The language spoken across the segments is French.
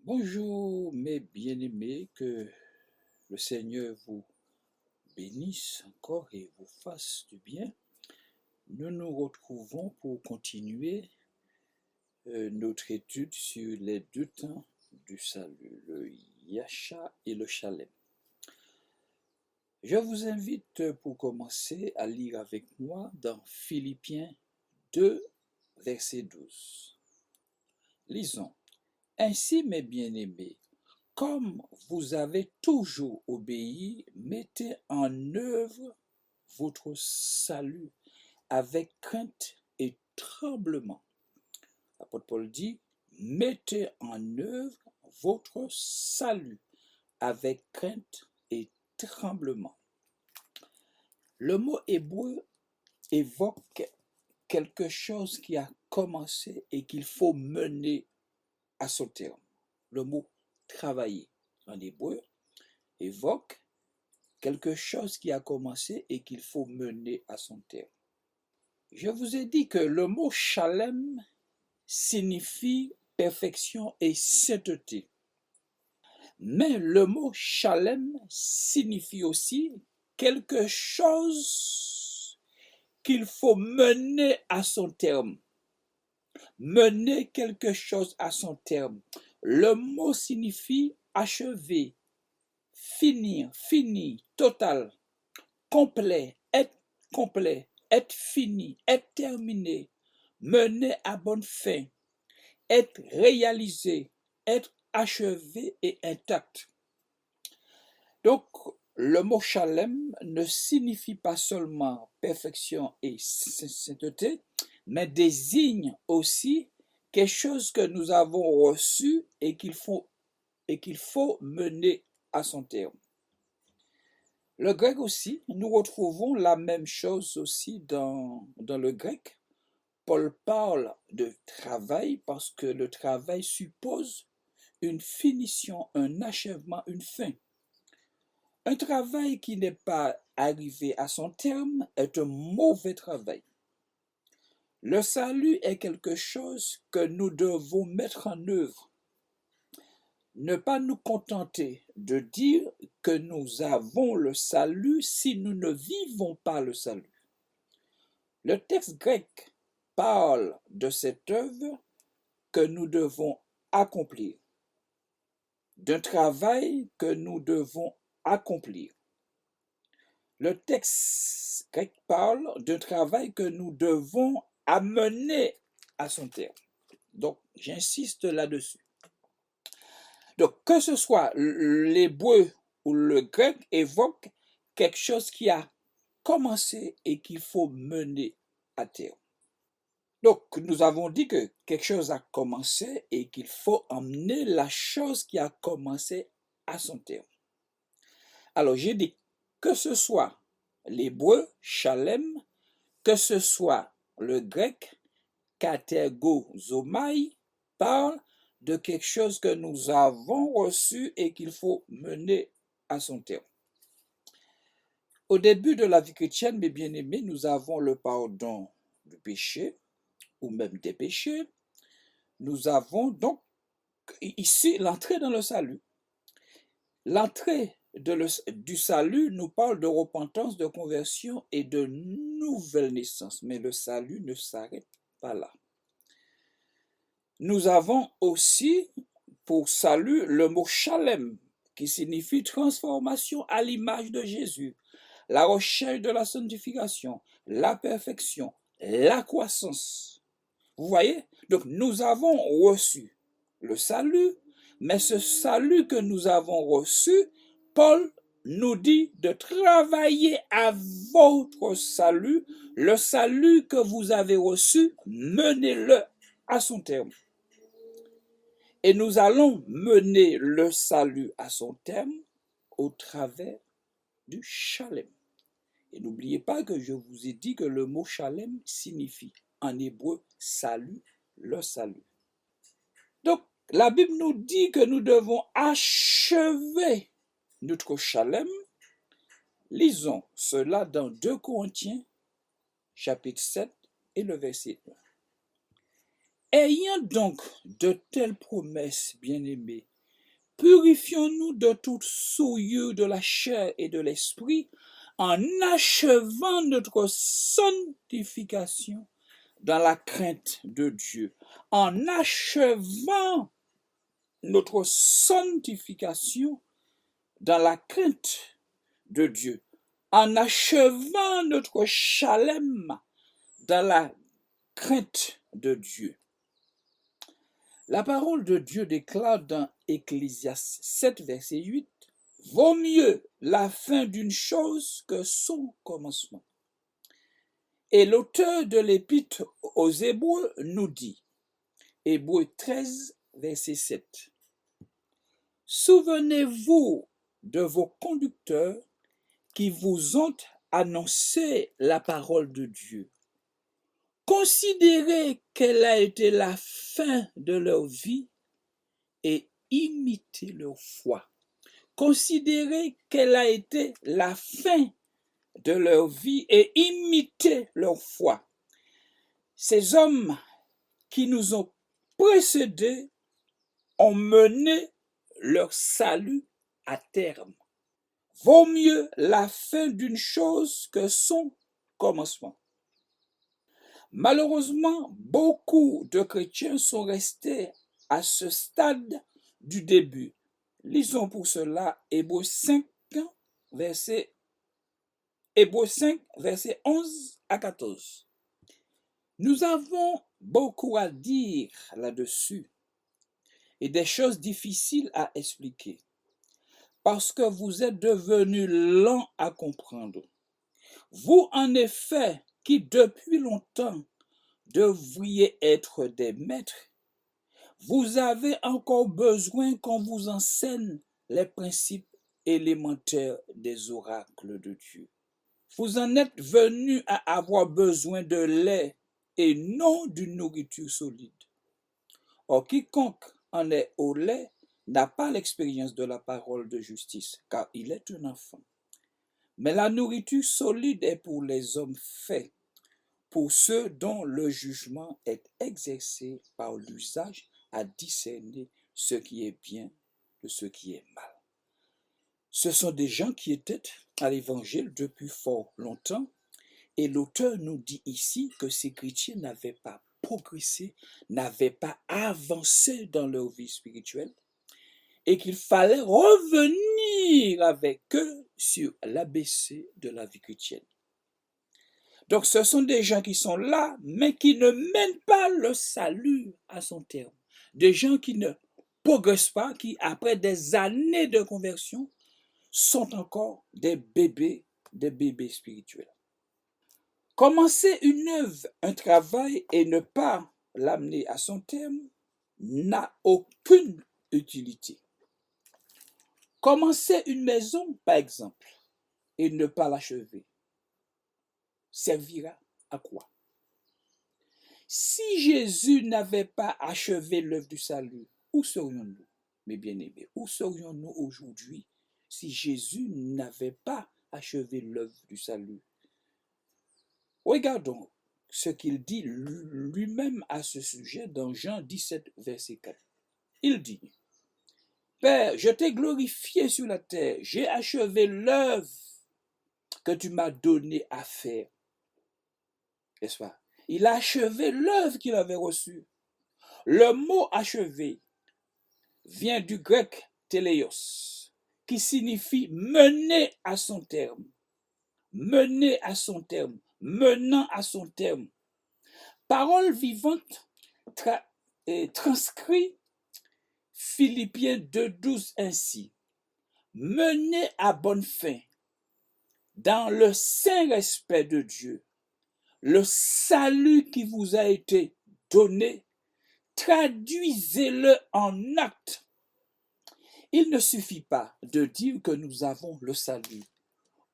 Bonjour mes bien-aimés, que le Seigneur vous bénisse encore et vous fasse du bien. Nous nous retrouvons pour continuer notre étude sur les deux temps du salut, le Yasha et le Shalem. Je vous invite pour commencer à lire avec moi dans Philippiens 2, verset 12. Lisons. Ainsi, mes bien-aimés, comme vous avez toujours obéi, mettez en œuvre votre salut avec crainte et tremblement. L'apôtre Paul dit, mettez en œuvre votre salut avec crainte et tremblement. Le mot hébreu évoque quelque chose qui a commencé et qu'il faut mener à son terme. Le mot travailler en hébreu évoque quelque chose qui a commencé et qu'il faut mener à son terme. Je vous ai dit que le mot Shalem signifie perfection et sainteté. Mais le mot Shalem signifie aussi quelque chose qu'il faut mener à son terme. Mener quelque chose à son terme. Le mot signifie achever, finir, fini, total, complet, être fini, être terminé, mener à bonne fin, être réalisé, être achevé et intact. Donc, le mot Shalem ne signifie pas seulement perfection et sainteté, mais désigne aussi quelque chose que nous avons reçu et qu'il faut mener à son terme. Le grec aussi, nous retrouvons la même chose aussi dans le grec. Paul parle de travail parce que le travail suppose une finition, un achèvement, une fin. Un travail qui n'est pas arrivé à son terme est un mauvais travail. Le salut est quelque chose que nous devons mettre en œuvre. Ne pas nous contenter de dire que nous avons le salut si nous ne vivons pas le salut. Le texte grec parle de cette œuvre que nous devons accomplir, d'un travail que nous devons accomplir. Le texte grec parle d'un travail que nous devons amener à son terme. Donc, j'insiste là-dessus. Donc, que ce soit l'hébreu ou le grec évoque quelque chose qui a commencé et qu'il faut mener à terme. Donc, nous avons dit que quelque chose a commencé et qu'il faut emmener la chose qui a commencé à son terme. Alors, j'ai dit que ce soit l'hébreu, Shalem, que ce soit le grec, katergozomai, parle de quelque chose que nous avons reçu et qu'il faut mener à son terme. Au début de la vie chrétienne, mes bien-aimés, nous avons le pardon du péché, ou même des péchés. Nous avons donc ici l'entrée dans le salut. L'entrée du salut nous parle de repentance, de conversion et de nouvelle naissance, mais le salut ne s'arrête pas là. Nous avons aussi pour salut le mot Shalem, qui signifie transformation à l'image de Jésus, la recherche de la sanctification, la perfection, la croissance. Vous voyez? Donc nous avons reçu le salut, mais ce salut que nous avons reçu, Paul nous dit de travailler à votre salut, le salut que vous avez reçu, menez-le à son terme. Et nous allons mener le salut à son terme au travers du Shalem. Et n'oubliez pas que je vous ai dit que le mot Shalem signifie en hébreu salut, le salut. Donc, la Bible nous dit que nous devons achever notre Shalem. Lisons cela dans 2 Corinthiens, chapitre 7 et le verset 1. Ayant donc de telles promesses, bien-aimés, purifions-nous de toute souillure de la chair et de l'esprit, en achevant notre sanctification dans la crainte de Dieu. En achevant notre sanctification dans la crainte de Dieu. En achevant notre chalem dans la crainte de Dieu. La parole de Dieu déclare dans Ecclésiaste 7, verset 8, « Vaut mieux la fin d'une chose que son commencement. » Et l'auteur de l'Épître aux Hébreux nous dit, Hébreux 13, verset 7, « Souvenez-vous de vos conducteurs qui vous ont annoncé la parole de Dieu. Considérez quelle a été la fin de leur vie et imitez leur foi. » Considérez quelle a été la fin de leur vie et imitez leur foi. Ces hommes qui nous ont précédés ont mené leur salut à terme. Vaut mieux la fin d'une chose que son commencement. Malheureusement, beaucoup de chrétiens sont restés à ce stade du début. Lisons pour cela Hébreux 5, verset 11 à 14. Nous avons beaucoup à dire là-dessus et des choses difficiles à expliquer parce que vous êtes devenus lents à comprendre. Vous, en effet, qui depuis longtemps devriez être des maîtres, vous avez encore besoin qu'on vous enseigne les principes élémentaires des oracles de Dieu. Vous en êtes venus à avoir besoin de lait et non d'une nourriture solide. Or, quiconque en est au lait n'a pas l'expérience de la parole de justice, car il est un enfant. Mais la nourriture solide est pour les hommes faits, pour ceux dont le jugement est exercé par l'usage à discerner ce qui est bien de ce qui est mal. Ce sont des gens qui étaient à l'évangile depuis fort longtemps, et l'auteur nous dit ici que ces chrétiens n'avaient pas progressé, n'avaient pas avancé dans leur vie spirituelle, et qu'il fallait revenir avec eux sur l'ABC de la vie chrétienne. Donc ce sont des gens qui sont là, mais qui ne mènent pas le salut à son terme. Des gens qui ne progressent pas, qui après des années de conversion, sont encore des bébés spirituels. Commencer une œuvre, un travail et ne pas l'amener à son terme n'a aucune utilité. Commencer une maison, par exemple, et ne pas l'achever, servira à quoi? Si Jésus n'avait pas achevé l'œuvre du salut, où serions-nous, mes bien-aimés? Où serions-nous aujourd'hui si Jésus n'avait pas achevé l'œuvre du salut? Regardons ce qu'il dit lui-même à ce sujet dans Jean 17, verset 4. Il dit, « Père, je t'ai glorifié sur la terre, j'ai achevé l'œuvre que tu m'as donné à faire. » N'est-ce pas? Il a achevé l'œuvre qu'il avait reçue. Le mot achevé vient du grec téléos, qui signifie mener à son terme. Mener à son terme, menant à son terme. Parole vivante transcrit Philippiens 2,12 ainsi. Menez à bonne fin, dans le saint respect de Dieu, le salut qui vous a été donné, traduisez-le en actes. Il ne suffit pas de dire que nous avons le salut.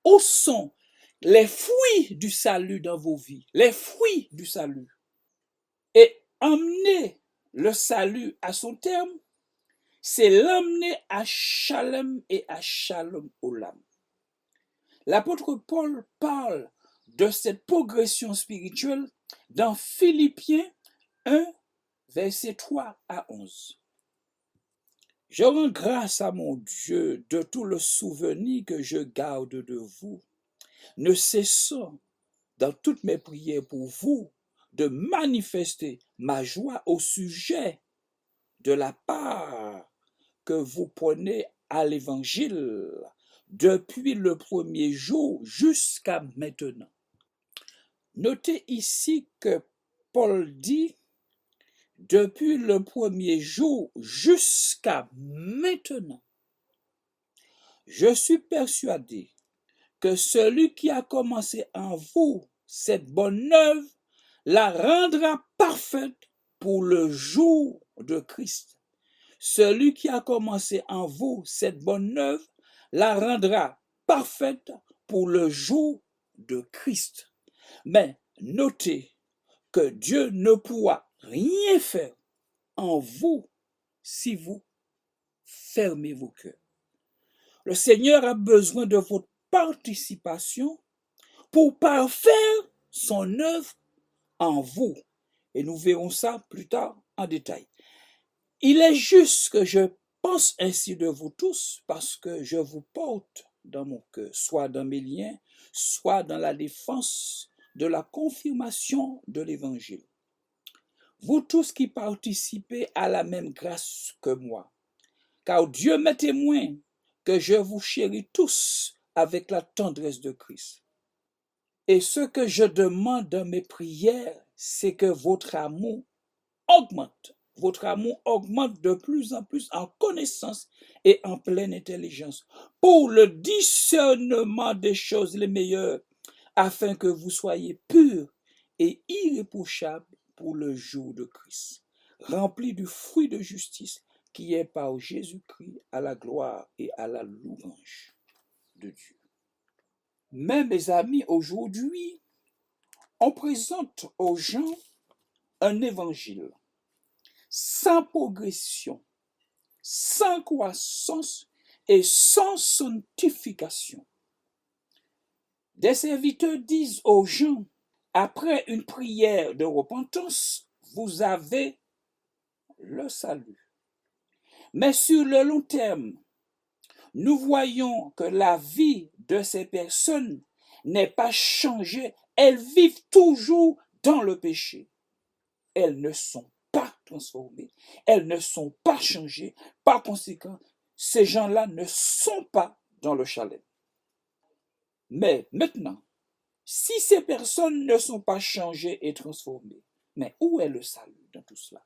Où sont les fruits du salut dans vos vies? Les fruits du salut. Et emmener le salut à son terme, c'est l'emmener à Shalem et à Shalom Olam. L'apôtre Paul parle de cette progression spirituelle dans Philippiens 1, versets 3 à 11. Je rends grâce à mon Dieu de tout le souvenir que je garde de vous, ne cessant dans toutes mes prières pour vous de manifester ma joie au sujet de la part que vous prenez à l'Évangile depuis le premier jour jusqu'à maintenant. Notez ici que Paul dit depuis le premier jour jusqu'à maintenant. Je suis persuadé que celui qui a commencé en vous cette bonne œuvre la rendra parfaite pour le jour de Christ. Celui qui a commencé en vous cette bonne œuvre la rendra parfaite pour le jour de Christ. Mais notez que Dieu ne pourra rien faire en vous si vous fermez vos cœurs. Le Seigneur a besoin de votre participation pour parfaire son œuvre en vous. Et nous verrons ça plus tard en détail. Il est juste que je pense ainsi de vous tous parce que je vous porte dans mon cœur, soit dans mes liens, soit dans la défense de la confirmation de l'Évangile. Vous tous qui participez à la même grâce que moi, car Dieu m'est témoin que je vous chéris tous avec la tendresse de Christ. Et ce que je demande dans mes prières, c'est que votre amour augmente. Votre amour augmente de plus en plus en connaissance et en pleine intelligence pour le discernement des choses les meilleures, afin que vous soyez purs et irréprochables pour le jour de Christ, remplis du fruit de justice qui est par Jésus-Christ à la gloire et à la louange de Dieu. Mais mes amis, aujourd'hui, on présente aux gens un évangile sans progression, sans croissance et sans sanctification. Des serviteurs disent aux gens, après une prière de repentance, vous avez le salut. Mais sur le long terme, nous voyons que la vie de ces personnes n'est pas changée. Elles vivent toujours dans le péché. Elles ne sont pas transformées. Elles ne sont pas changées. Par conséquent, ces gens-là ne sont pas dans le chalet. Mais maintenant, si ces personnes ne sont pas changées et transformées, mais où est le salut dans tout cela?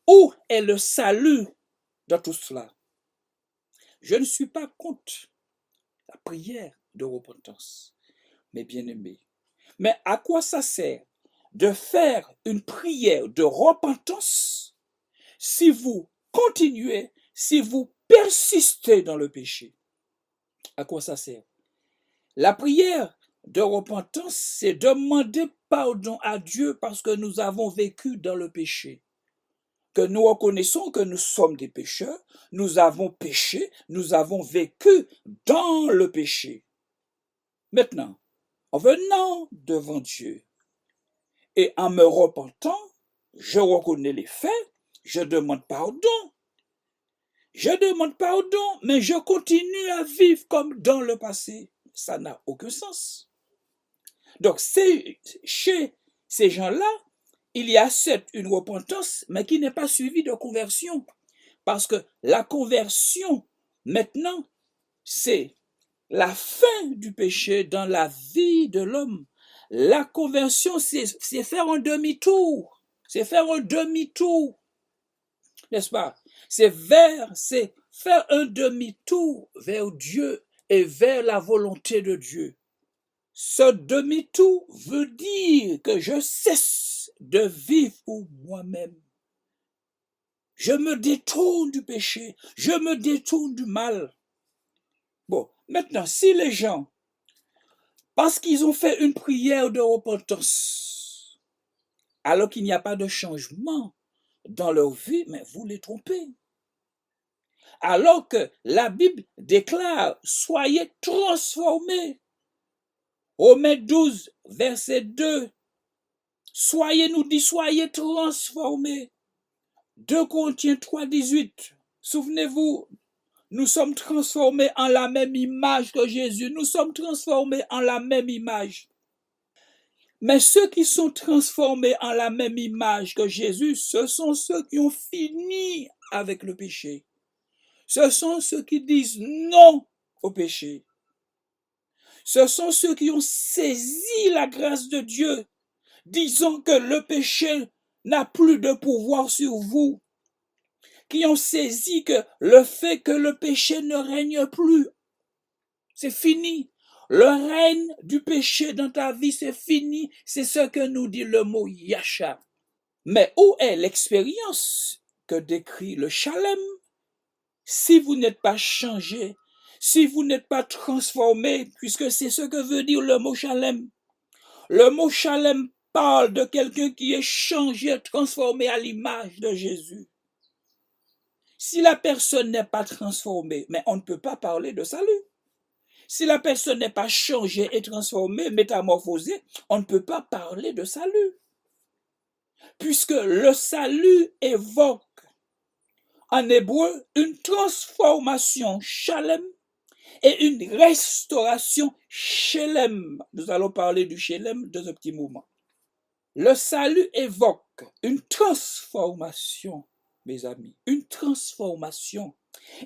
Où est le salut dans tout cela? Je ne suis pas contre la prière de repentance, mes bien-aimés. Mais à quoi ça sert de faire une prière de repentance si vous continuez, si vous persistez dans le péché? À quoi ça sert? La prière de repentance, c'est demander pardon à Dieu parce que nous avons vécu dans le péché. Que nous reconnaissons que nous sommes des pécheurs, nous avons péché, nous avons vécu dans le péché. Maintenant, en venant devant Dieu et en me repentant, je reconnais les faits, je demande pardon. Je demande pardon, mais je continue à vivre comme dans le passé. Ça n'a aucun sens. Donc, chez ces gens-là, il y a certes une repentance, mais qui n'est pas suivie de conversion. Parce que la conversion, maintenant, c'est la fin du péché dans la vie de l'homme. La conversion, c'est faire un demi-tour. C'est faire un demi-tour. N'est-ce pas? C'est faire un demi-tour vers Dieu et vers la volonté de Dieu. Ce demi-tour veut dire que je cesse de vivre pour moi-même. Je me détourne du péché, je me détourne du mal. Bon, maintenant, si les gens, parce qu'ils ont fait une prière de repentance, alors qu'il n'y a pas de changement dans leur vie, mais vous les trompez. Alors que la Bible déclare, soyez transformés. Romains 12, verset 2. Soyez, nous dit, soyez transformés. 2 Corinthiens 3, 18. Souvenez-vous, nous sommes transformés en la même image que Jésus. Nous sommes transformés en la même image. Mais ceux qui sont transformés en la même image que Jésus, ce sont ceux qui ont fini avec le péché. Ce sont ceux qui disent non au péché. Ce sont ceux qui ont saisi la grâce de Dieu, disant que le péché n'a plus de pouvoir sur vous, qui ont saisi que le fait que le péché ne règne plus, c'est fini. Le règne du péché dans ta vie, c'est fini. C'est ce que nous dit le mot Yasha. Mais où est l'expérience que décrit le Shalem? Si vous n'êtes pas changé, si vous n'êtes pas transformé, puisque c'est ce que veut dire le mot Shalem. Le mot Shalem parle de quelqu'un qui est changé, transformé à l'image de Jésus. Si la personne n'est pas transformée, mais on ne peut pas parler de salut. Si la personne n'est pas changée et transformée, métamorphosée, on ne peut pas parler de salut. Puisque le salut évoque en hébreu une transformation shalem et une restauration shelem. Nous allons parler du shelem dans un petit moment. Le salut évoque une transformation, mes amis, une transformation.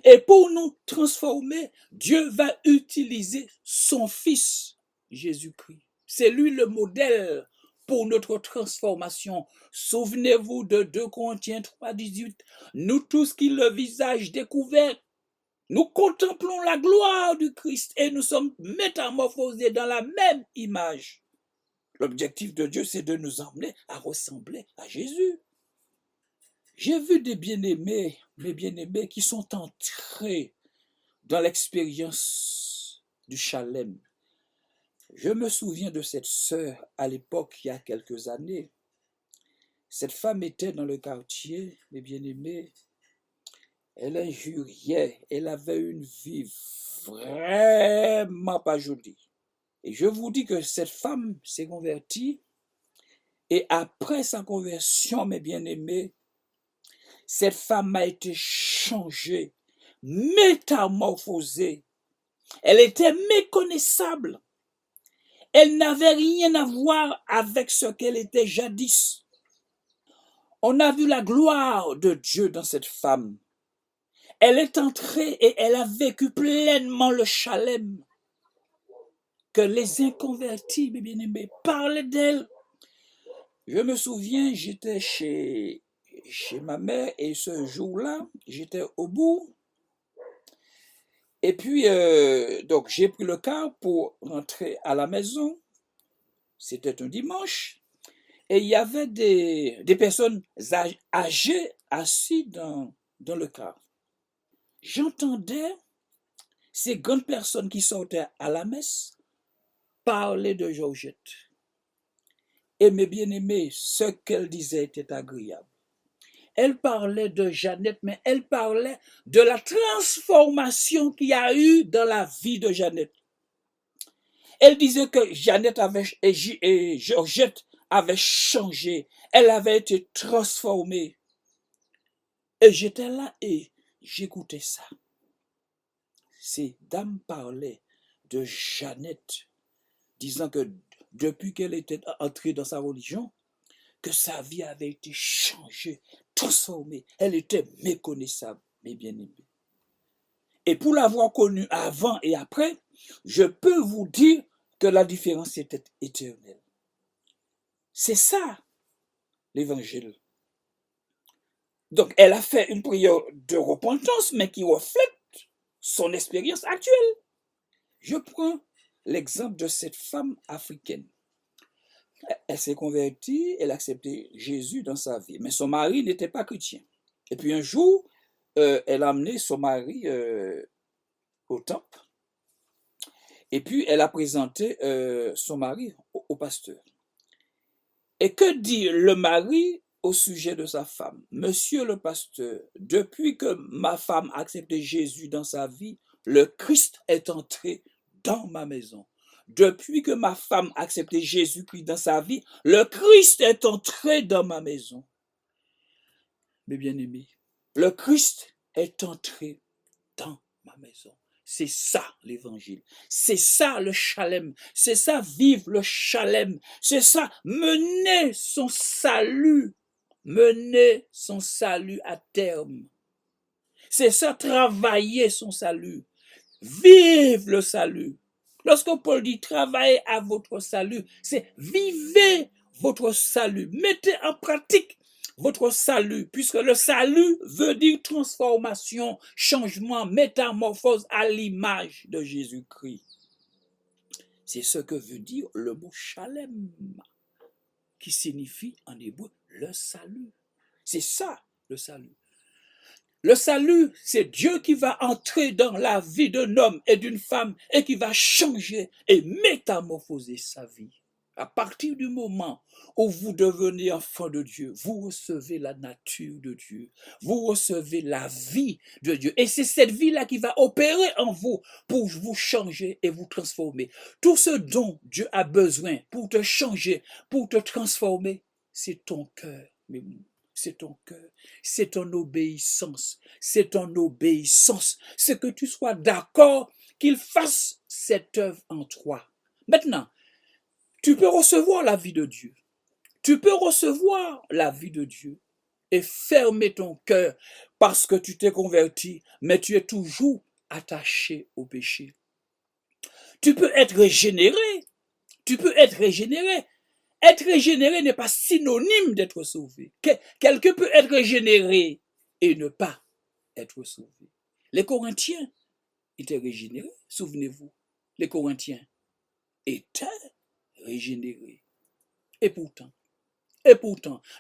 Et pour nous transformer, Dieu va utiliser son Fils, Jésus-Christ. C'est lui le modèle pour notre transformation. Souvenez-vous de 2 Corinthiens 3,18. Nous tous qui le visage découvert, nous contemplons la gloire du Christ et nous sommes métamorphosés dans la même image. L'objectif de Dieu, c'est de nous emmener à ressembler à Jésus. J'ai vu des bien-aimés, mes bien-aimés, qui sont entrés dans l'expérience du Shalem. Je me souviens de cette sœur à l'époque, il y a quelques années. Cette femme était dans le quartier, mes bien-aimés. Elle injuriait, elle avait une vie vraiment pas jolie. Et je vous dis que cette femme s'est convertie. Et après sa conversion, mes bien-aimés, cette femme a été changée, métamorphosée. Elle était méconnaissable. Elle n'avait rien à voir avec ce qu'elle était jadis. On a vu la gloire de Dieu dans cette femme. Elle est entrée et elle a vécu pleinement le Shalem. Que les inconvertis, mes bien-aimés, parlaient d'elle. Je me souviens, j'étais chez ma mère et ce jour-là, j'étais au bout. Et puis, donc, j'ai pris le car pour rentrer à la maison. C'était un dimanche. Et il y avait des personnes âgées assises dans le car. J'entendais ces grandes personnes qui sortaient à la messe parler de Georgette. Et mes bien-aimés, ce qu'elle disait était agréable. Elle parlait de Jeannette, mais elle parlait de la transformation qu'il y a eu dans la vie de Jeannette. Elle disait que Jeannette et Georgette avaient changé. Elle avait été transformée. Et j'étais là et j'écoutais ça. Ces dames parlaient de Jeannette, disant que depuis qu'elle était entrée dans sa religion, que sa vie avait été changée, transformée. Elle était méconnaissable, mes bien-aimés. Et pour l'avoir connue avant et après, je peux vous dire que la différence était éternelle. C'est ça, l'évangile. Donc, elle a fait une prière de repentance, mais qui reflète son expérience actuelle. Je prends l'exemple de cette femme africaine. Elle s'est convertie, elle a accepté Jésus dans sa vie, mais son mari n'était pas chrétien. Et puis un jour, elle a amené son mari au temple, et puis elle a présenté son mari au pasteur. Et que dit le mari au sujet de sa femme? Monsieur le pasteur, depuis que ma femme a accepté Jésus dans sa vie, le Christ est entré dans ma maison. Depuis que ma femme a accepté Jésus-Christ dans sa vie, le Christ est entré dans ma maison. Mes bien-aimés, le Christ est entré dans ma maison. C'est ça l'évangile. C'est ça le shalem. C'est ça vivre le shalem. C'est ça mener son salut. Mener son salut à terme. C'est ça travailler son salut. Vive le salut. Lorsque Paul dit travaillez à votre salut, c'est vivez votre salut. Mettez en pratique votre salut, puisque le salut veut dire transformation, changement, métamorphose à l'image de Jésus-Christ. C'est ce que veut dire le mot shalem, qui signifie en hébreu le salut. C'est ça le salut. Le salut, c'est Dieu qui va entrer dans la vie d'un homme et d'une femme et qui va changer et métamorphoser sa vie. À partir du moment où vous devenez enfant de Dieu, vous recevez la nature de Dieu, vous recevez la vie de Dieu. Et c'est cette vie-là qui va opérer en vous pour vous changer et vous transformer. Tout ce dont Dieu a besoin pour te changer, pour te transformer, c'est ton cœur, c'est ton cœur, c'est ton obéissance, c'est ton obéissance. C'est que tu sois d'accord qu'il fasse cette œuvre en toi. Maintenant, tu peux recevoir la vie de Dieu. Tu peux recevoir la vie de Dieu et fermer ton cœur parce que tu t'es converti, mais tu es toujours attaché au péché. Tu peux être régénéré. Tu peux être régénéré. Être régénéré n'est pas synonyme d'être sauvé. Quelqu'un peut être régénéré et ne pas être sauvé. Les Corinthiens étaient régénérés, souvenez-vous. Les Corinthiens étaient régénérés. Et pourtant,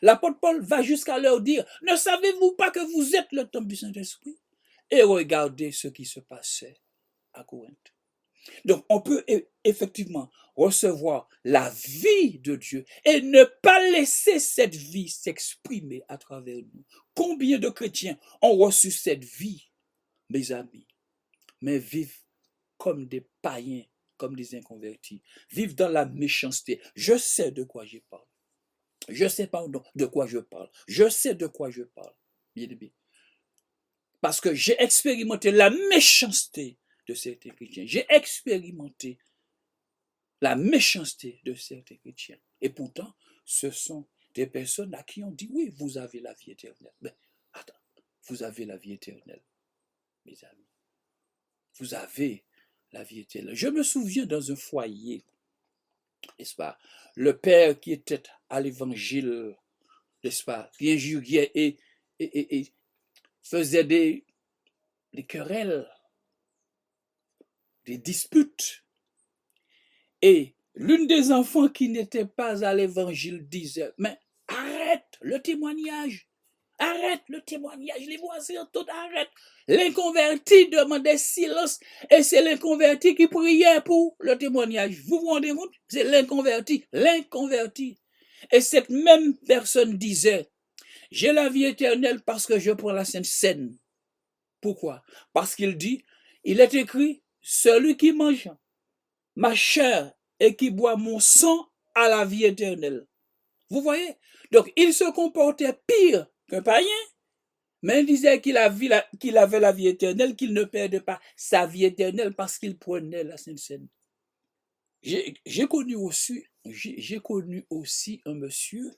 l'apôtre Paul va jusqu'à leur dire, ne savez-vous pas que vous êtes le temple du Saint-Esprit? Et regardez ce qui se passait à Corinthe. Donc, on peut effectivement recevoir la vie de Dieu et ne pas laisser cette vie s'exprimer à travers nous. Combien de chrétiens ont reçu cette vie, mes amis, mais vivent comme des païens, comme des inconvertis, vivent dans la méchanceté. Je sais de quoi je parle. Je sais pardon de quoi je parle. Je sais de quoi je parle, bien aimé. Parce que j'ai expérimenté la méchanceté de certains chrétiens. J'ai expérimenté la méchanceté de certains chrétiens. Et pourtant, ce sont des personnes à qui on dit, oui, vous avez la vie éternelle. Mais attends, vous avez la vie éternelle, mes amis. Vous avez la vie éternelle. Je me souviens dans un foyer, n'est-ce pas, le père qui était à l'évangile, n'est-ce pas, qui injuriait et faisait des querelles, des disputes. Et l'une des enfants qui n'était pas à l'évangile disait, mais arrête le témoignage, les voisins, tout arrête. L'inconverti demandait silence et c'est l'inconverti qui priait pour le témoignage. Vous vous rendez compte? C'est l'inconverti. Et cette même personne disait, j'ai la vie éternelle parce que je prends la Sainte Seine. Pourquoi? Parce qu'il dit, il est écrit, celui qui mange ma chair et qui boit mon sang a la vie éternelle. Vous voyez? Donc, il se comportait pire qu'un païen, mais il disait qu'il avait la vie éternelle, qu'il ne perdait pas sa vie éternelle parce qu'il prenait la Sainte Seine. J'ai connu aussi un monsieur,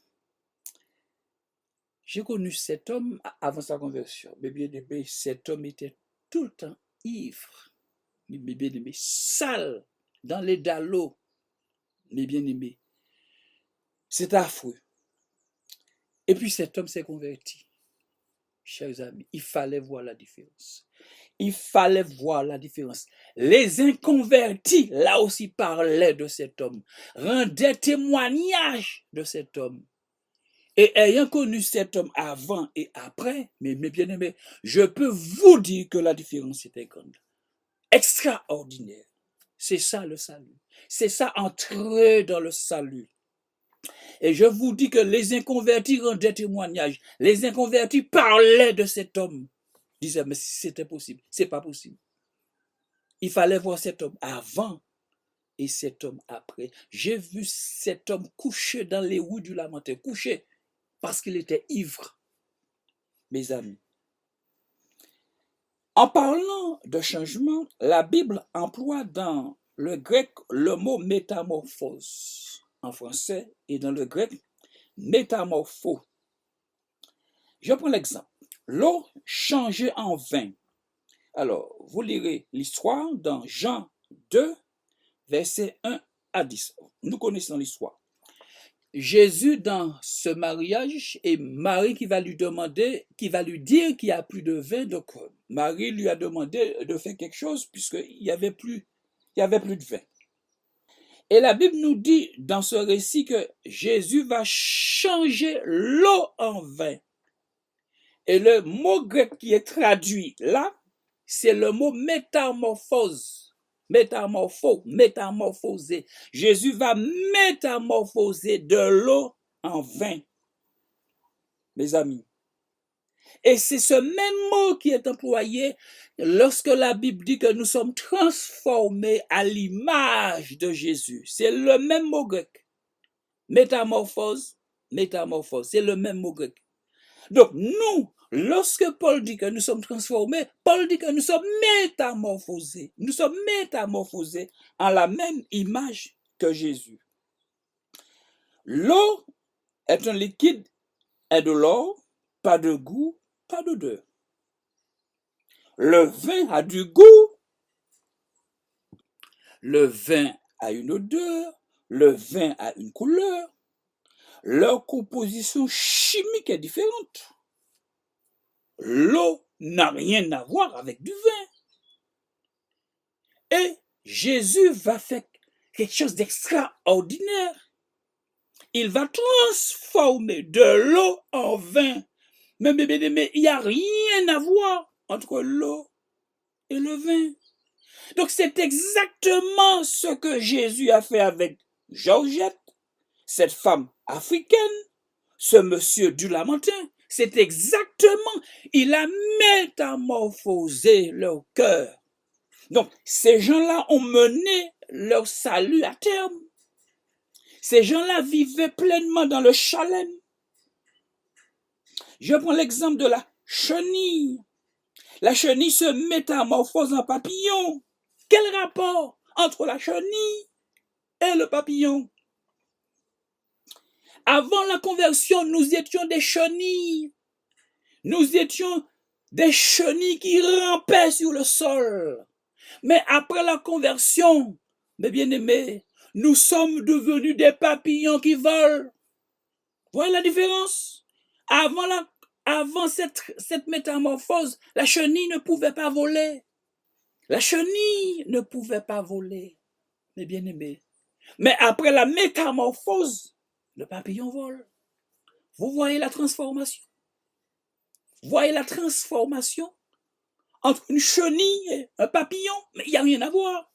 j'ai connu cet homme avant sa conversion, mais bien aimé, cet homme était tout le temps ivre, mais bien aimé, sale, dans les dallos, mais bien aimé. C'est affreux. Et puis cet homme s'est converti. Chers amis, il fallait voir la différence. Les inconvertis, là aussi, parlaient de cet homme, rendaient témoignage de cet homme. Et ayant connu cet homme avant et après, mes bien-aimés, je peux vous dire que la différence était grande. Extraordinaire. C'est ça le salut. C'est ça entrer dans le salut. Et je vous dis que les inconvertis rendaient témoignage. Les inconvertis parlaient de cet homme. Ils disaient, mais si c'était possible, c'est pas possible. Il fallait voir cet homme avant et cet homme après. J'ai vu cet homme couché dans les rues du Lamentin, couché parce qu'il était ivre. Mes amis, En parlant de changement, la Bible emploie dans le grec le mot métamorphose en français et dans le grec métamorpho. Je prends l'exemple. L'eau changée en vin. Alors, vous lirez l'histoire dans Jean 2, versets 1 à 10. Nous connaissons l'histoire. Jésus dans ce mariage et Marie qui va lui demander, qui va lui dire qu'il n'y a plus de vin. Donc, Marie lui a demandé de faire quelque chose puisqu'il n'y avait plus de vin. Et la Bible nous dit dans ce récit que Jésus va changer l'eau en vin. Et le mot grec qui est traduit là, c'est le mot métamorphose. Métamorphoser. Jésus va métamorphoser de l'eau en vin, mes amis. Et c'est ce même mot qui est employé lorsque la Bible dit que nous sommes transformés à l'image de Jésus. C'est le même mot grec. Métamorphose, c'est le même mot grec. Donc nous, lorsque Paul dit que nous sommes transformés, Paul dit que nous sommes métamorphosés. Nous sommes métamorphosés en la même image que Jésus. L'eau est un liquide indolore, pas de goût, pas d'odeur. Le vin a du goût, le vin a une odeur, le vin a une couleur. Leur composition chimique est différente. L'eau n'a rien à voir avec du vin. Et Jésus va faire quelque chose d'extraordinaire. Il va transformer de l'eau en vin. Mais il n'y a rien à voir entre l'eau et le vin. Donc c'est exactement ce que Jésus a fait avec Georgette, cette femme africaine, ce monsieur du Lamentin. C'est exactement, il a métamorphosé leur cœur. Donc, ces gens-là ont mené leur salut à terme. Ces gens-là vivaient pleinement dans le chalem. Je prends l'exemple de la chenille. La chenille se métamorphose en papillon. Quel rapport entre la chenille et le papillon? Avant la conversion, nous étions des chenilles. Nous étions des chenilles qui rampaient sur le sol. Mais après la conversion, mes bien-aimés, nous sommes devenus des papillons qui volent. Vous voyez la différence? Avant cette métamorphose, la chenille ne pouvait pas voler. La chenille ne pouvait pas voler, mes bien-aimés. Mais après la métamorphose, le papillon vole. Vous voyez la transformation? Vous voyez la transformation entre une chenille et un papillon? Mais il n'y a rien à voir.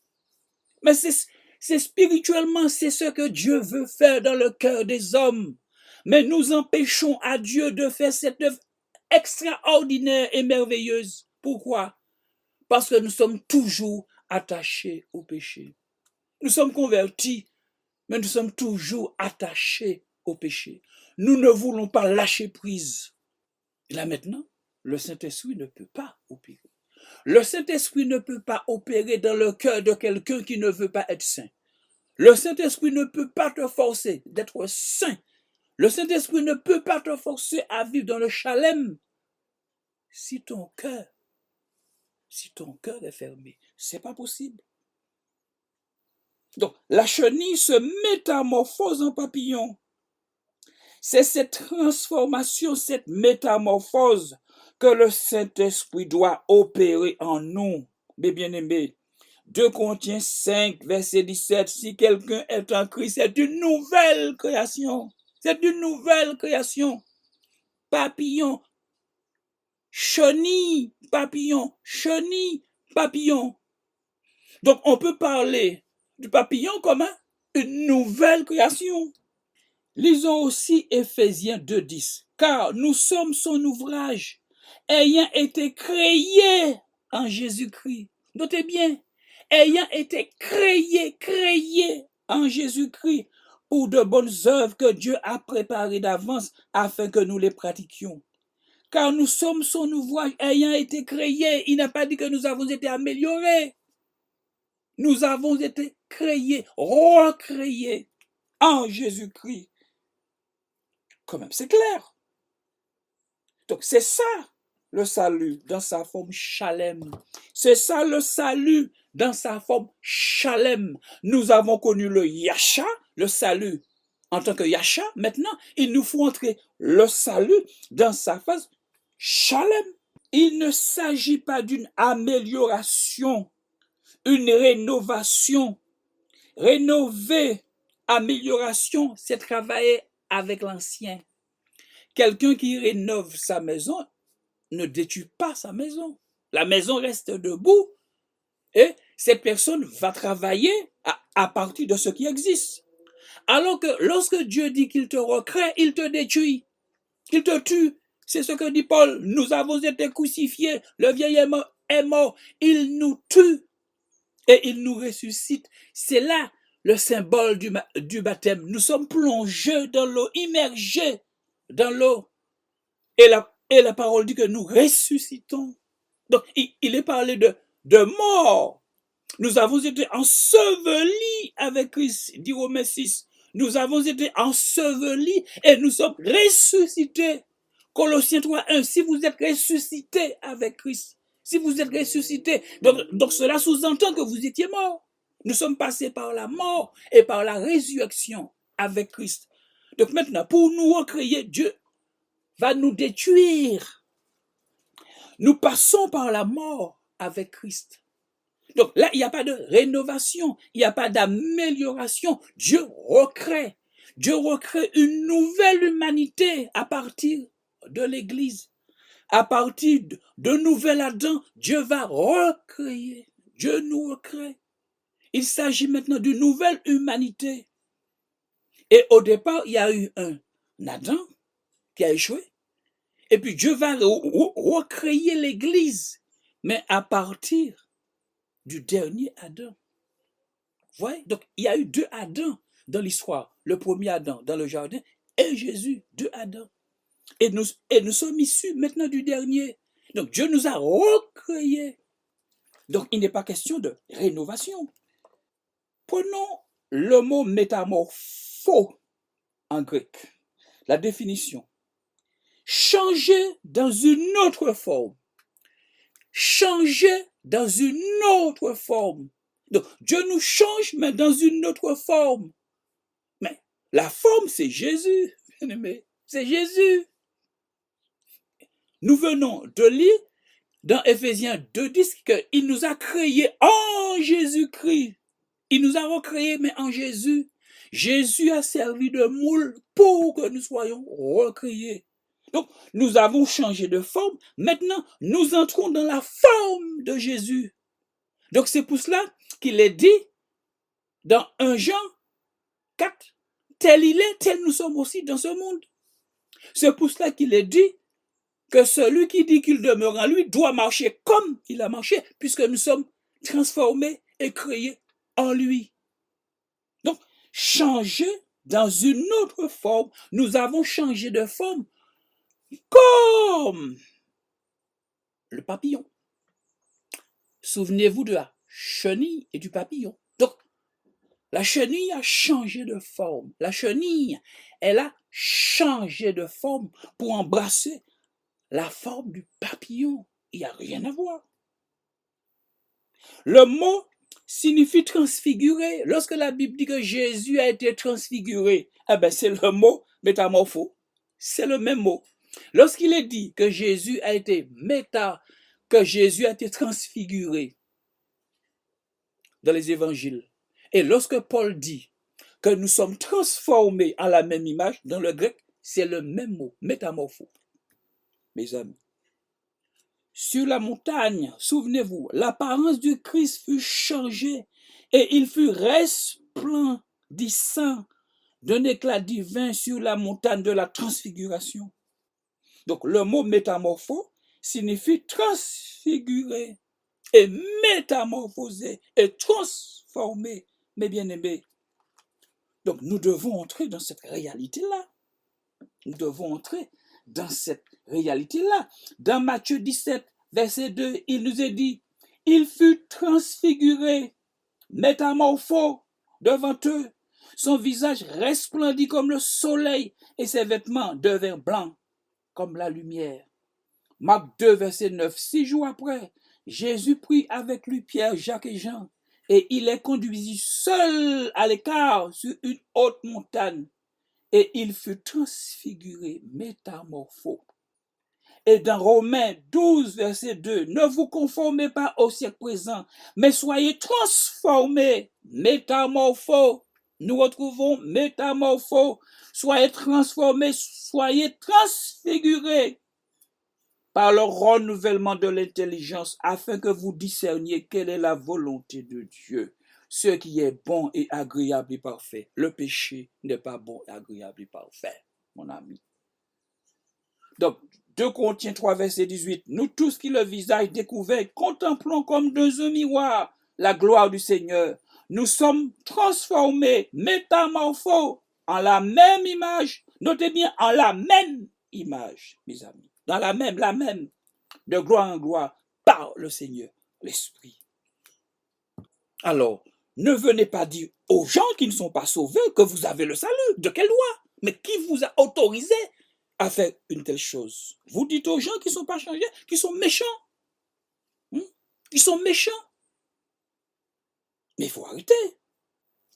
Mais c'est spirituellement, c'est ce que Dieu veut faire dans le cœur des hommes. Mais nous empêchons à Dieu de faire cette œuvre extraordinaire et merveilleuse. Pourquoi? Parce que nous sommes toujours attachés au péché. Nous sommes convertis, mais nous sommes toujours attachés au péché. Nous ne voulons pas lâcher prise. Et là maintenant, le Saint-Esprit ne peut pas opérer. Le Saint-Esprit ne peut pas opérer dans le cœur de quelqu'un qui ne veut pas être saint. Le Saint-Esprit ne peut pas te forcer d'être saint. Le Saint-Esprit ne peut pas te forcer à vivre dans le chalem si ton cœur est fermé. C'est pas possible. Donc, la chenille se métamorphose en papillon. C'est cette transformation, cette métamorphose que le Saint-Esprit doit opérer en nous, mes bien-aimés. 2 Corinthiens 5, verset 17, si quelqu'un est en Christ, c'est une nouvelle création. C'est une nouvelle création. Papillon, chenille, papillon, chenille, papillon. Donc, on peut parler du papillon comme une nouvelle création. Lisons aussi Éphésiens 2,10. Car nous sommes son ouvrage, ayant été créés en Jésus-Christ. Notez bien, ayant été créés en Jésus-Christ pour de bonnes œuvres que Dieu a préparées d'avance afin que nous les pratiquions. car nous sommes son ouvrage ayant été créés. Il n'a pas dit que nous avons été améliorés. Nous avons été créés, recréés en Jésus-Christ. Quand même, c'est clair. Donc, c'est ça le salut dans sa forme chalem. C'est ça le salut dans sa forme chalem. Nous avons connu le Yasha, le salut en tant que Yasha. Maintenant, il nous faut entrer le salut dans sa phase chalem. Il ne s'agit pas d'une amélioration, une rénovation. Rénover, amélioration, c'est travailler avec l'ancien. Quelqu'un qui rénove sa maison ne détruit pas sa maison. La maison reste debout et cette personne va travailler à partir de ce qui existe. Alors que lorsque Dieu dit qu'il te recrée, il te détruit, il te tue. C'est ce que dit Paul. Nous avons été crucifiés, le vieil est mort, il nous tue et il nous ressuscite. C'est là le symbole du baptême. Nous sommes plongés dans l'eau, immergés dans l'eau. Et la parole dit que nous ressuscitons. Donc, il est parlé de mort. Nous avons été ensevelis avec Christ, dit Romains 6. Nous avons été ensevelis et nous sommes ressuscités. Colossiens 3:1. Si vous êtes ressuscités avec Christ, si vous êtes ressuscités, donc cela sous-entend que vous étiez morts. Nous sommes passés par la mort et par la résurrection avec Christ. Donc maintenant, pour nous recréer, Dieu va nous détruire. Nous passons par la mort avec Christ. Donc là, il n'y a pas de rénovation, il n'y a pas d'amélioration. Dieu recrée. Dieu recrée une nouvelle humanité à partir de l'Église. À partir de nouvel Adam, Dieu va recréer. Dieu nous recrée. Il s'agit maintenant d'une nouvelle humanité. Et au départ, il y a eu un Adam qui a échoué. Et puis Dieu va recréer l'Église, mais à partir du dernier Adam. Vous voyez? Donc, il y a eu deux Adams dans l'histoire. Le premier Adam dans le jardin et Jésus, deux Adams. Et nous sommes issus maintenant du dernier. Donc, Dieu nous a recréés. Donc, il n'est pas question de rénovation. Prenons le mot métamorpho en grec. La définition. Changer dans une autre forme. Changer dans une autre forme. Donc, Dieu nous change, mais dans une autre forme. Mais la forme, c'est Jésus, bien-aimé. C'est Jésus. Nous venons de lire dans Éphésiens 2:10 qu'il nous a créés en Jésus-Christ. Il nous a recréés, mais en Jésus. Jésus a servi de moule pour que nous soyons recréés. Donc, nous avons changé de forme. Maintenant, nous entrons dans la forme de Jésus. Donc, c'est pour cela qu'il est dit dans 1 Jean 4, tel il est, tel nous sommes aussi dans ce monde. C'est pour cela qu'il est dit que celui qui dit qu'il demeure en lui doit marcher comme il a marché, puisque nous sommes transformés et créés en lui. Donc, changer dans une autre forme, nous avons changé de forme comme le papillon. Souvenez-vous de la chenille et du papillon. Donc, la chenille a changé de forme. La chenille, elle a changé de forme pour embrasser la forme du papillon. Il n'y a rien à voir. Le mot signifie transfigurer. Lorsque la Bible dit que Jésus a été transfiguré, c'est le mot métamorpho. C'est le même mot. Lorsqu'il est dit que Jésus a été transfiguré dans les évangiles, et lorsque Paul dit que nous sommes transformés en la même image, dans le grec, c'est le même mot, métamorpho. Mes amis, sur la montagne, souvenez-vous, l'apparence du Christ fut changée et il fut resplendissant d'un éclat divin sur la montagne de la transfiguration. Donc, le mot métamorpho signifie transfigurer et métamorphoser et transformer, mes bien-aimés. Donc, nous devons entrer dans cette réalité-là. Nous devons entrer dans cette réalité-là. Dans Matthieu 17, verset 2, il nous est dit, il fut transfiguré, métamorpho devant eux. Son visage resplendit comme le soleil et ses vêtements devinrent blancs comme la lumière. Marc 2, verset 9. 6 jours après, Jésus prit avec lui Pierre, Jacques et Jean, et il les conduisit seul à l'écart sur une haute montagne, et il fut transfiguré, métamorpho. Et dans Romains 12, verset 2, ne vous conformez pas au siècle présent, mais soyez transformés, métamorpho. Nous retrouvons métamorpho, soyez transformés, soyez transfigurés par le renouvellement de l'intelligence, afin que vous discerniez quelle est la volonté de Dieu, ce qui est bon et agréable et parfait. Le péché n'est pas bon, agréable et parfait, mon ami. Donc, 2 Corinthiens 3, verset 18. Nous tous qui le visage découvert, contemplons comme dans un miroir la gloire du Seigneur. Nous sommes transformés, métamorphos, en la même image. Notez bien, en la même image, mes amis. Dans la même, de gloire en gloire, par le Seigneur, l'Esprit. Alors, ne venez pas dire aux gens qui ne sont pas sauvés que vous avez le salut. De quelle loi? Mais qui vous a autorisé à faire une telle chose? Vous dites aux gens qui ne sont pas changés, qui sont méchants. Qui sont méchants. Mais il faut arrêter.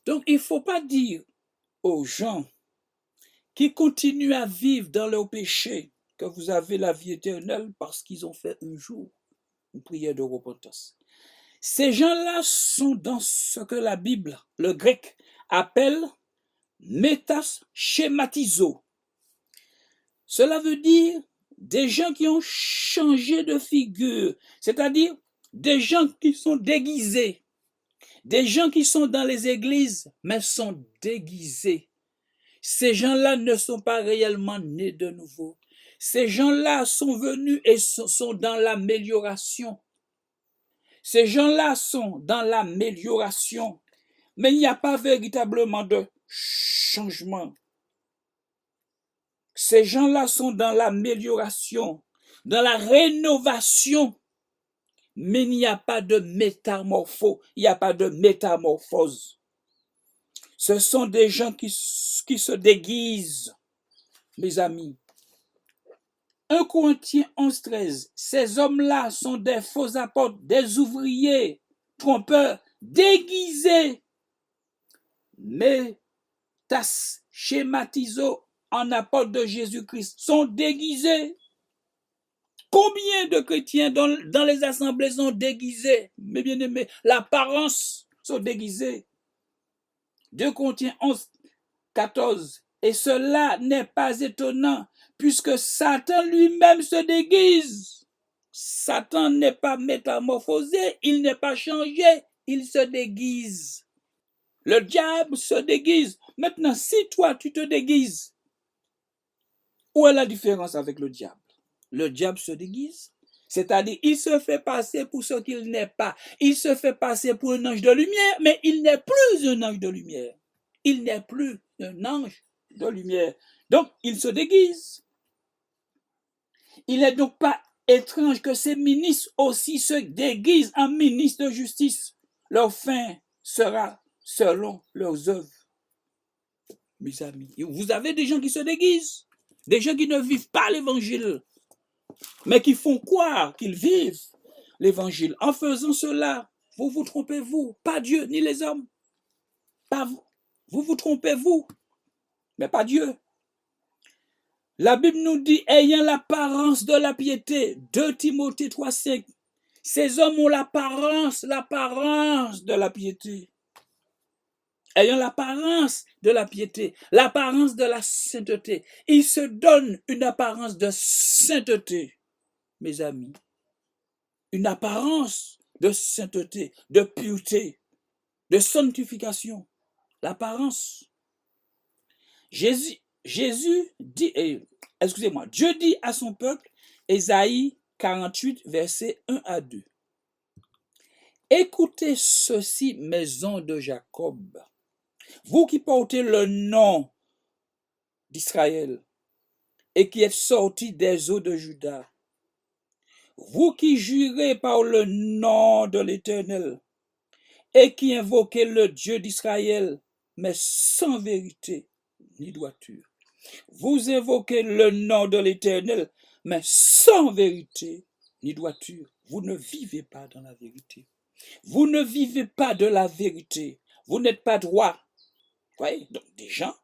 Donc, il ne faut pas dire aux gens qui continuent à vivre dans leur péché que vous avez la vie éternelle parce qu'ils ont fait un jour une prière de repentance. Ces gens-là sont dans ce que la Bible, le grec, appelle métaschématizo. Cela veut dire des gens qui ont changé de figure, c'est-à-dire des gens qui sont déguisés, des gens qui sont dans les églises, mais sont déguisés. Ces gens-là ne sont pas réellement nés de nouveau. Ces gens-là sont venus et sont dans l'amélioration. Ces gens-là sont dans l'amélioration, mais il n'y a pas véritablement de changement. Ces gens-là sont dans l'amélioration, dans la rénovation, mais il n'y a pas de métamorphose, il n'y a pas de métamorphose. Ce sont des gens qui se déguisent, mes amis. 1 Corinthiens 11, 13. Ces hommes-là sont des faux apôtres, des ouvriers, trompeurs, déguisés, métaschématizo en apôtres de Jésus-Christ, sont déguisés. Combien de chrétiens dans les assemblées sont déguisés? Mes bien-aimés, l'apparence sont déguisés. 2 Corinthiens 11, 14. Et cela n'est pas étonnant, puisque Satan lui-même se déguise. Satan n'est pas métamorphosé, il n'est pas changé, il se déguise. Le diable se déguise. Maintenant, si toi, tu te déguises, où est la différence avec le diable? Le diable se déguise, c'est-à-dire il se fait passer pour ce qu'il n'est pas. Il se fait passer pour un ange de lumière, mais il n'est plus un ange de lumière. Il n'est plus un ange de lumière. Donc, il se déguise. Il n'est donc pas étrange que ces ministres aussi se déguisent en ministres de justice. Leur fin sera selon leurs œuvres. Mes amis, vous avez des gens qui se déguisent, des gens qui ne vivent pas l'évangile, mais qui font croire qu'ils vivent l'évangile. En faisant cela, vous vous trompez, vous, pas Dieu ni les hommes. Pas vous. Vous vous trompez, vous, mais pas Dieu. La Bible nous dit, ayant l'apparence de la piété, 2 Timothée 3, 5. Ces hommes ont l'apparence de la piété. Ayant l'apparence de la piété, l'apparence de la sainteté. Ils se donnent une apparence de sainteté, mes amis. Une apparence de sainteté, de pureté, de sanctification. L'apparence. Jésus dit, Dieu dit à son peuple, Ésaïe 48, versets 1 à 2. Écoutez ceci, maison de Jacob, vous qui portez le nom d'Israël. et qui êtes sortis des eaux de Juda, vous qui jurez par le nom de l'Éternel et qui invoquez le Dieu d'Israël, mais sans vérité ni droiture. Vous invoquez le nom de l'Éternel, mais sans vérité ni droiture. Vous ne vivez pas dans la vérité. Vous ne vivez pas de la vérité. Vous n'êtes pas droit. Voyez, donc des gens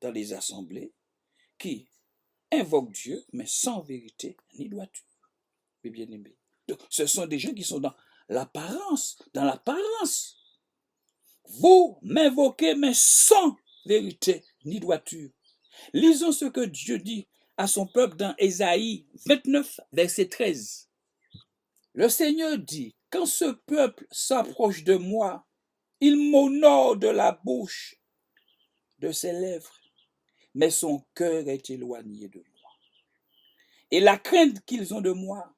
dans les assemblées qui invoquent Dieu, mais sans vérité ni droiture. Mes bien-aimés. Donc, ce sont des gens qui sont dans l'apparence, Vous m'invoquez, mais sans vérité ni droiture. Lisons ce que Dieu dit à son peuple dans Ésaïe 29, verset 13. Le Seigneur dit, quand ce peuple s'approche de moi, il m'honore de la bouche de ses lèvres, mais son cœur est éloigné de moi. Et la crainte qu'ils ont de moi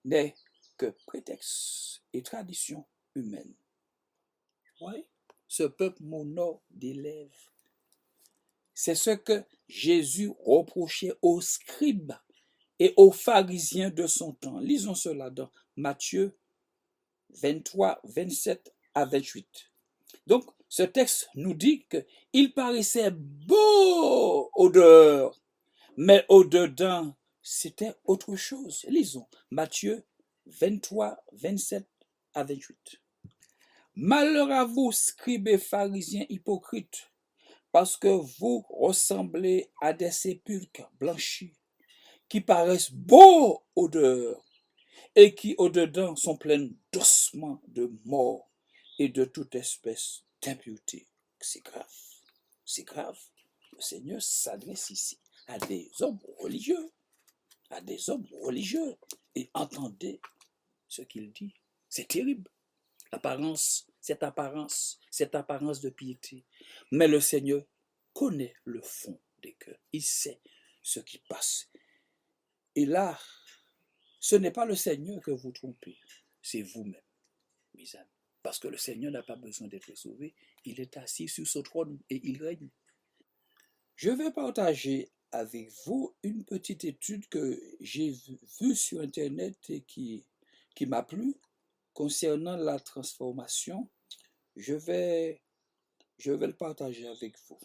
n'est que prétexte et tradition humaine. Oui, ce peuple m'honore des lèvres. C'est ce que Jésus reprochait aux scribes et aux pharisiens de son temps. Lisons cela dans Matthieu 23, 27 à 28. Donc, ce texte nous dit qu'il paraissait beau au dehors, mais au dedans, c'était autre chose. Lisons Matthieu 23, 27 à 28. Malheur à vous, scribes et pharisiens hypocrites, parce que vous ressemblez à des sépulcres blanchis, qui paraissent beaux au dehors, et qui au dedans sont pleines d'ossements de mort et de toute espèce d'impureté. C'est grave, c'est grave. Le Seigneur s'adresse ici à des hommes religieux, et entendez ce qu'il dit. C'est terrible. Cette apparence de piété. Mais le Seigneur connaît le fond des cœurs. Il sait ce qui passe. Et là, ce n'est pas le Seigneur que vous trompez, c'est vous-même, mes amis. Parce que le Seigneur n'a pas besoin d'être sauvé. Il est assis sur son trône et il règne. Je vais partager avec vous une petite étude que j'ai vue sur Internet et qui m'a plu concernant la transformation. Je vais le partager avec vous.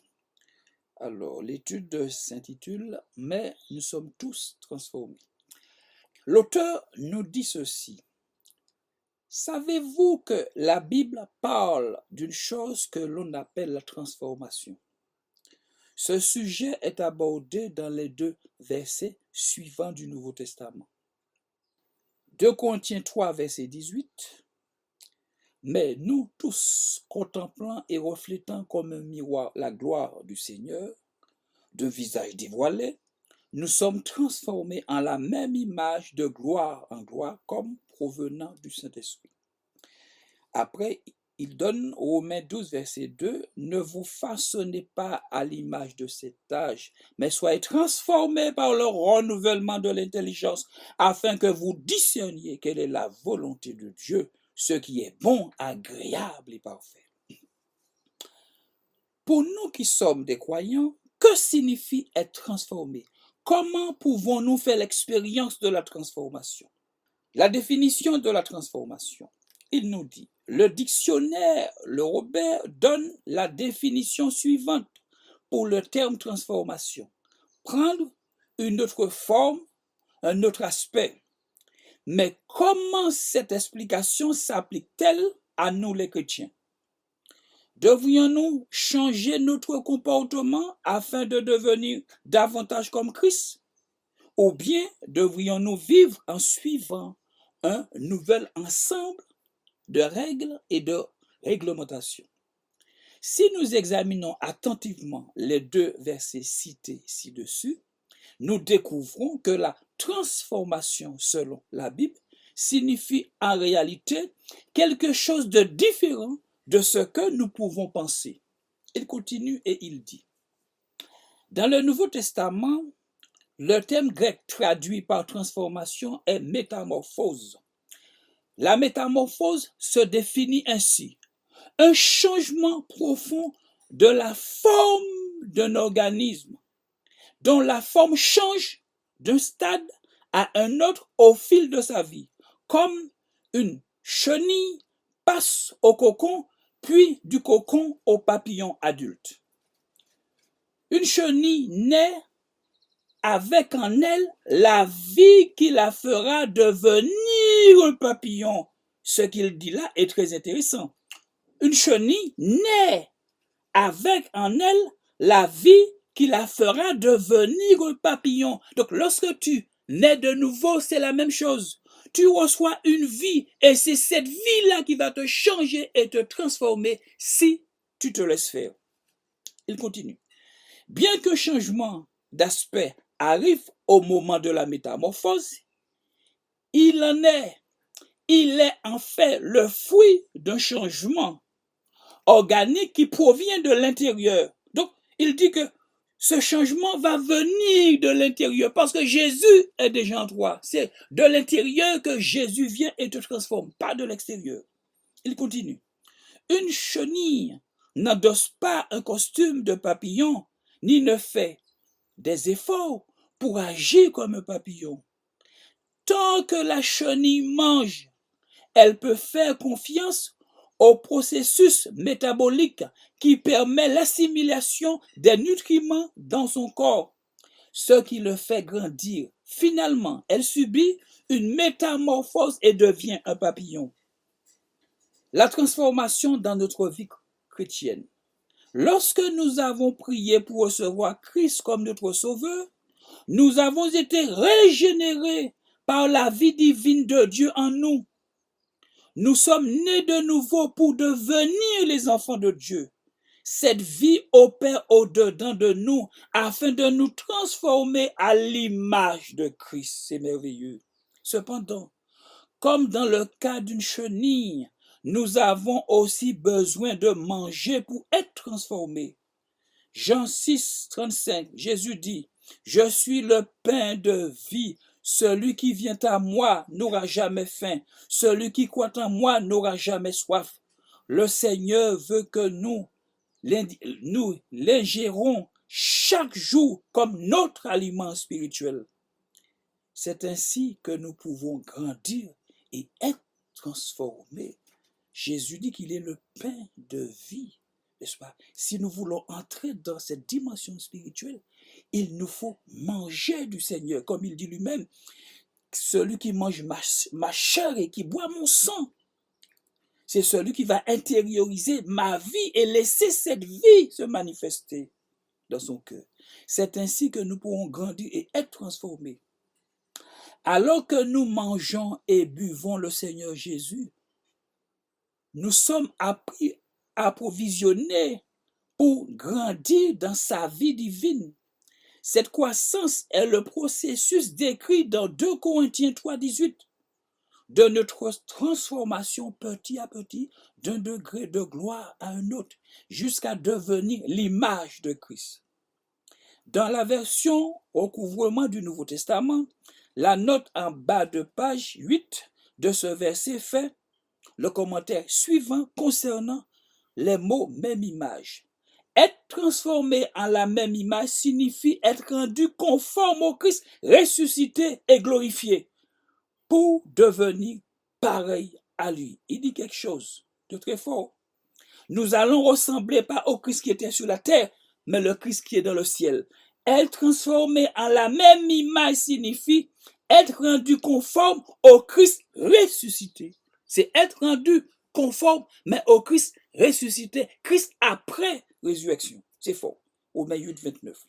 Alors, l'étude s'intitule « Mais nous sommes tous transformés ». L'auteur nous dit ceci. Savez-vous que la Bible parle d'une chose que l'on appelle la transformation? Ce sujet est abordé dans les 2 versets suivants du Nouveau Testament. 2 Corinthiens 3, verset 18. Mais nous tous, contemplant et reflétant comme un miroir la gloire du Seigneur, d'un visage dévoilé, nous sommes transformés en la même image de gloire en gloire comme provenant du Saint-Esprit. Après, il donne Romains 12, verset 2, « Ne vous façonnez pas à l'image de cet âge, mais soyez transformés par le renouvellement de l'intelligence, afin que vous discerniez quelle est la volonté de Dieu, ce qui est bon, agréable et parfait. » Pour nous qui sommes des croyants, que signifie être transformé? Comment pouvons-nous faire l'expérience de la transformation? La définition de la transformation, il nous dit, le dictionnaire Le Robert donne la définition suivante pour le terme transformation. Prendre une autre forme, un autre aspect. Mais comment cette explication s'applique-t-elle à nous les chrétiens? Devrions-nous changer notre comportement afin de devenir davantage comme Christ? Ou bien devrions-nous vivre en suivant un nouvel ensemble de règles et de réglementations? Si nous examinons attentivement les 2 versets cités ci-dessus, nous découvrons que la transformation selon la Bible signifie en réalité quelque chose de différent de ce que nous pouvons penser. Il continue et il dit, dans le Nouveau Testament, le terme grec traduit par transformation est métamorphose. La métamorphose se définit ainsi, un changement profond de la forme d'un organisme, dont la forme change d'un stade à un autre au fil de sa vie, comme une chenille passe au cocon, puis du cocon au papillon adulte. Une chenille naît avec en elle la vie qui la fera devenir un papillon. Ce qu'il dit là est très intéressant. Une chenille naît avec en elle la vie qui la fera devenir un papillon. Donc lorsque tu nais de nouveau, c'est la même chose. Tu reçois une vie et c'est cette vie-là qui va te changer et te transformer si tu te laisses faire. Il continue. Bien qu'un changement d'aspect arrive au moment de la métamorphose, il est en fait le fruit d'un changement organique qui provient de l'intérieur. Donc, il dit que ce changement va venir de l'intérieur parce que Jésus est déjà en toi. C'est de l'intérieur que Jésus vient et te transforme, pas de l'extérieur. Il continue. Une chenille n'endosse pas un costume de papillon, ni ne fait des efforts pour agir comme un papillon. Tant que la chenille mange, elle peut faire confiance au processus métabolique qui permet l'assimilation des nutriments dans son corps, ce qui le fait grandir. Finalement, elle subit une métamorphose et devient un papillon. La transformation dans notre vie chrétienne. Lorsque nous avons prié pour recevoir Christ comme notre Sauveur, nous avons été régénérés par la vie divine de Dieu en nous. Nous sommes nés de nouveau pour devenir les enfants de Dieu. Cette vie opère au-dedans de nous afin de nous transformer à l'image de Christ. C'est merveilleux. Cependant, comme dans le cas d'une chenille, nous avons aussi besoin de manger pour être transformés. Jean 6, 35, Jésus dit, « Je suis le pain de vie. Celui qui vient à moi n'aura jamais faim. Celui qui croit en moi n'aura jamais soif. » Le Seigneur veut que nous l'ingérons chaque jour comme notre aliment spirituel. C'est ainsi que nous pouvons grandir et être transformés. Jésus dit qu'il est le pain de vie, n'est-ce pas? Si nous voulons entrer dans cette dimension spirituelle, il nous faut manger du Seigneur, comme il dit lui-même, celui qui mange ma chair et qui boit mon sang, c'est celui qui va intérioriser ma vie et laisser cette vie se manifester dans son cœur. C'est ainsi que nous pourrons grandir et être transformés. Alors que nous mangeons et buvons le Seigneur Jésus, nous sommes approvisionnés pour grandir dans sa vie divine. Cette croissance est le processus décrit dans 2 Corinthiens 3, 18, de notre transformation petit à petit d'un degré de gloire à un autre, jusqu'à devenir l'image de Christ. Dans la version recouvrement du Nouveau Testament, la note en bas de page 8 de ce verset fait le commentaire suivant concernant les mots même image. Être transformé en la même image signifie être rendu conforme au Christ ressuscité et glorifié pour devenir pareil à lui. Il dit quelque chose de très fort. Nous allons ressembler pas au Christ qui était sur la terre, mais le Christ qui est dans le ciel. Être transformé en la même image signifie être rendu conforme au Christ ressuscité. C'est être rendu conforme, mais au Christ ressuscité. Christ après résurrection. C'est fort. Romains 8, 29.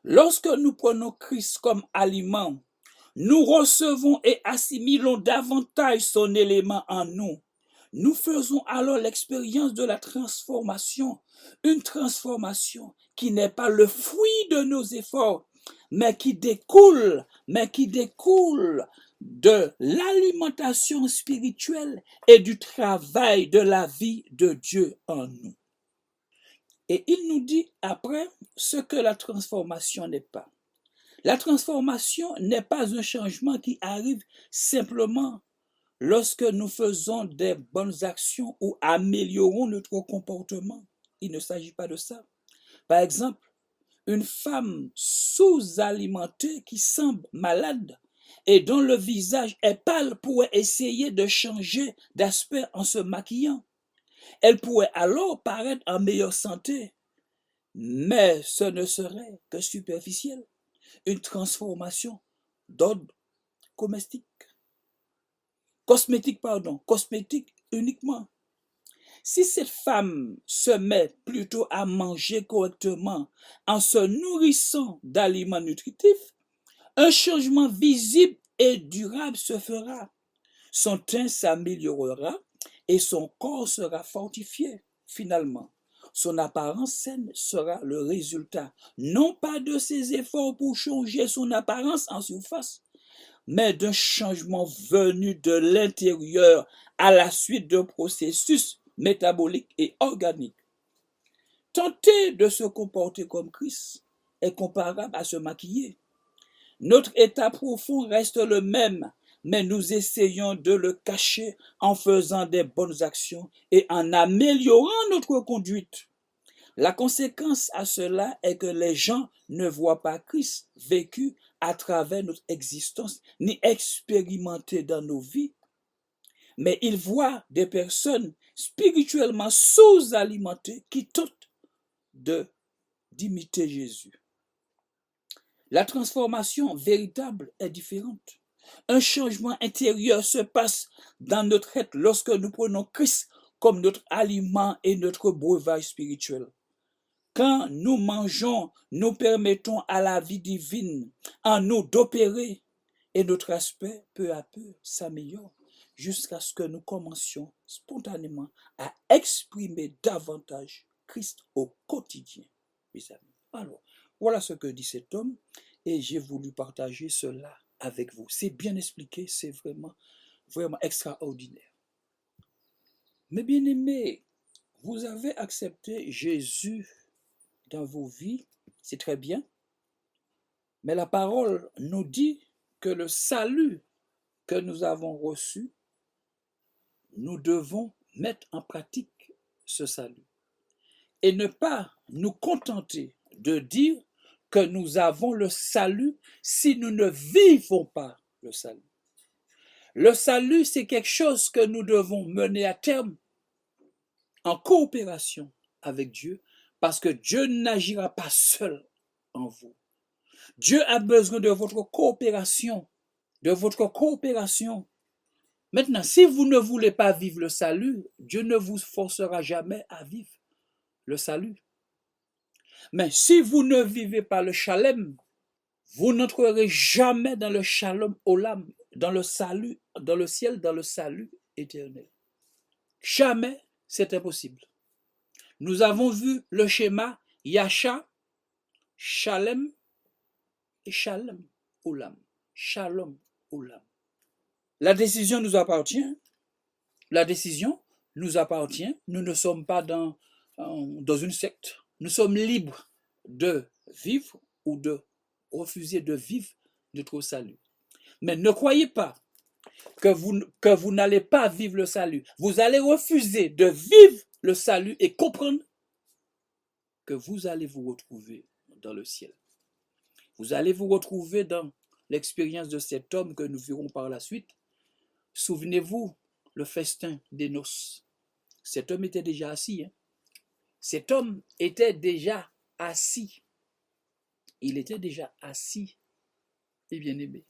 Lorsque nous prenons Christ comme aliment, nous recevons et assimilons davantage son élément en nous. Nous faisons alors l'expérience de la transformation, une transformation qui n'est pas le fruit de nos efforts, mais qui découle de l'alimentation spirituelle et du travail de la vie de Dieu en nous. Et il nous dit après ce que la transformation n'est pas. La transformation n'est pas un changement qui arrive simplement lorsque nous faisons des bonnes actions ou améliorons notre comportement. Il ne s'agit pas de ça. Par exemple, Une femme sous-alimentée qui semble malade et dont le visage est pâle pourrait essayer de changer d'aspect en se maquillant. Elle pourrait alors paraître en meilleure santé, mais ce ne serait que superficiel, une transformation d'ordre cosmétique uniquement. Si cette femme se met plutôt à manger correctement en se nourrissant d'aliments nutritifs, un changement visible et durable se fera. Son teint s'améliorera et son corps sera fortifié. Finalement, son apparence saine sera le résultat, non pas de ses efforts pour changer son apparence en surface, mais d'un changement venu de l'intérieur à la suite d'un processus métabolique et organique. Tenter de se comporter comme Christ est comparable à se maquiller. Notre état profond reste le même, mais nous essayons de le cacher en faisant des bonnes actions et en améliorant notre conduite. La conséquence à cela est que les gens ne voient pas Christ vécu à travers notre existence ni expérimenté dans nos vies, mais ils voient des personnes spirituellement sous-alimentées qui tentent d'imiter Jésus. La transformation véritable est différente. Un changement intérieur se passe dans notre être lorsque nous prenons Christ comme notre aliment et notre breuvage spirituel. Quand nous mangeons, nous permettons à la vie divine en nous d'opérer et notre aspect peu à peu s'améliore jusqu'à ce que nous commencions spontanément à exprimer davantage Christ au quotidien, mes amis. Alors, voilà ce que dit cet homme et j'ai voulu partager cela avec vous. C'est bien expliqué, c'est vraiment, vraiment extraordinaire. Mes bien-aimés, vous avez accepté Jésus dans vos vies, c'est très bien, mais la parole nous dit que le salut que nous avons reçu, nous devons mettre en pratique ce salut et ne pas nous contenter de dire que nous avons le salut si nous ne vivons pas le salut. Le salut, c'est quelque chose que nous devons mener à terme en coopération avec Dieu, parce que Dieu n'agira pas seul en vous. Dieu a besoin de votre coopération, de votre coopération. Maintenant, si vous ne voulez pas vivre le salut, Dieu ne vous forcera jamais à vivre le salut. Mais si vous ne vivez pas le shalom, vous n'entrerez jamais dans le shalom olam, dans le salut, dans le ciel, dans le salut éternel. Jamais, c'est impossible. Nous avons vu le schéma Yasha, Shalem et Shalom olam. Shalom olam. La décision nous appartient. La décision nous appartient. Nous ne sommes pas dans une secte. Nous sommes libres de vivre ou de refuser de vivre notre salut. Mais ne croyez pas que vous n'allez pas vivre le salut. Vous allez refuser de vivre le salut et comprendre que vous allez vous retrouver dans le ciel. Vous allez vous retrouver dans l'expérience de cet homme que nous verrons par la suite. Souvenez-vous, le festin des noces. Cet homme était déjà assis. Cet homme était déjà assis. Il était déjà assis et bien aimé.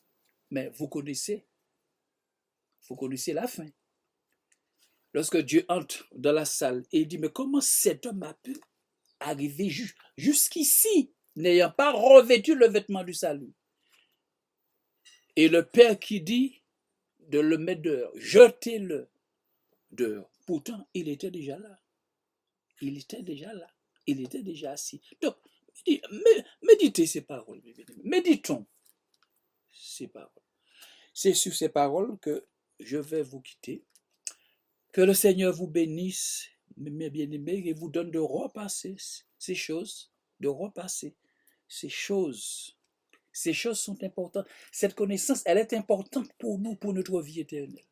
Mais vous connaissez la fin. Lorsque Dieu entre dans la salle et dit, mais comment cet homme a pu arriver jusqu'ici, n'ayant pas revêtu le vêtement du salut? Et le Père qui dit de le mettre dehors, jetez-le dehors. Pourtant, il était déjà là. Il était déjà là. Il était déjà assis. Donc, méditez ces paroles. Méditons ces paroles. C'est sur ces paroles que je vais vous quitter. Que le Seigneur vous bénisse, mes bien-aimés, et vous donne de repasser ces choses, de repasser ces choses. Ces choses sont importantes. Cette connaissance, elle est importante pour nous, pour notre vie éternelle.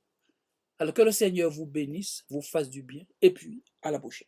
Alors que le Seigneur vous bénisse, vous fasse du bien, et puis à la prochaine.